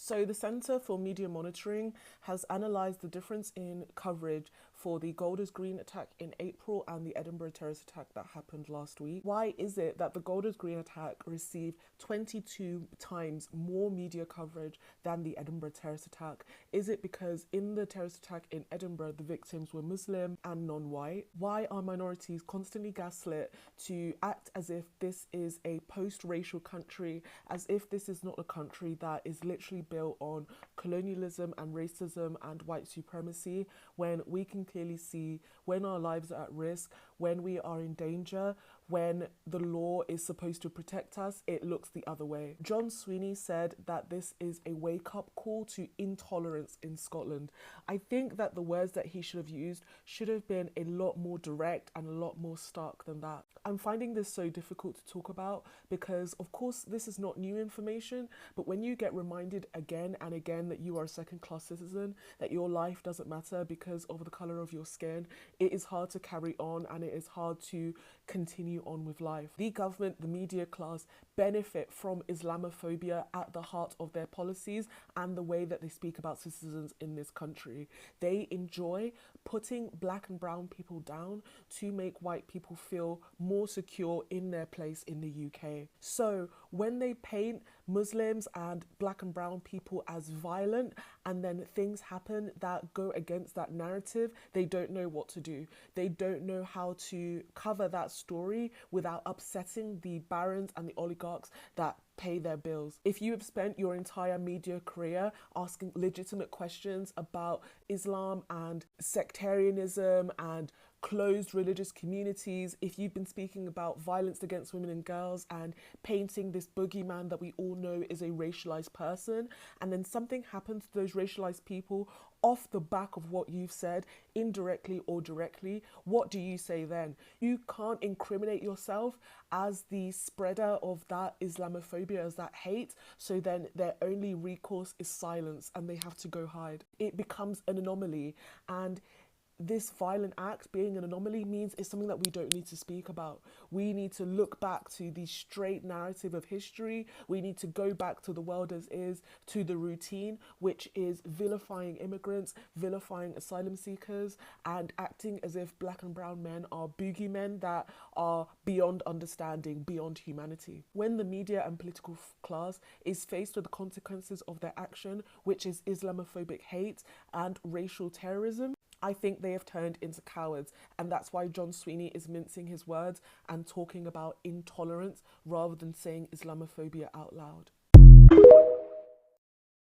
So the Centre for Media Monitoring has analysed the difference in coverage for the Golders Green attack in April and the Edinburgh terrorist attack that happened last week. Why is it that the Golders Green attack received 22 times more media coverage than the Edinburgh terrorist attack? Is it because in the terrorist attack in Edinburgh, the victims were Muslim and non-white? Why are minorities constantly gaslit to act as if this is a post-racial country, as if this is not a country that is literally built on colonialism and racism and white supremacy, when we can clearly see when our lives are at risk, when we are in danger, when the law is supposed to protect us, it looks the other way. John Sweeney said that this is a wake-up call to intolerance in Scotland. I think that the words that he should have used should have been a lot more direct and a lot more stark than that. I'm finding this so difficult to talk about because, of course, this is not new information, but when you get reminded again and again that you are a second-class citizen, that your life doesn't matter because of the colour of your skin, it is hard to carry on and it is hard to continue on with life. The government, the media class, benefit from Islamophobia at the heart of their policies and the way that they speak about citizens in this country. They enjoy putting black and brown people down to make white people feel more secure in their place in the UK. So when they paint Muslims and black and brown people as violent and then things happen that go against that narrative, they don't know what to do. They don't know how to cover that story without upsetting the barons and the oligarchs that pay their bills. If you have spent your entire media career asking legitimate questions about Islam and sectarianism and closed religious communities, if you've been speaking about violence against women and girls and painting this boogeyman that we all know is a racialized person, and then something happens to those racialized people off the back of what you've said, indirectly or directly, what do you say then? You can't incriminate yourself as the spreader of that Islamophobia, as that hate, so then their only recourse is silence and they have to go hide. It becomes an anomaly, and this violent act being an anomaly means it's something that we don't need to speak about. We need to look back to the straight narrative of history. We need to go back to the world as is, to the routine, which is vilifying immigrants, vilifying asylum seekers, and acting as if black and brown men are boogeymen that are beyond understanding, beyond humanity. When the media and political class is faced with the consequences of their action, which is Islamophobic hate and racial terrorism, I think they have turned into cowards, and that's why John Sweeney is mincing his words and talking about intolerance rather than saying Islamophobia out loud.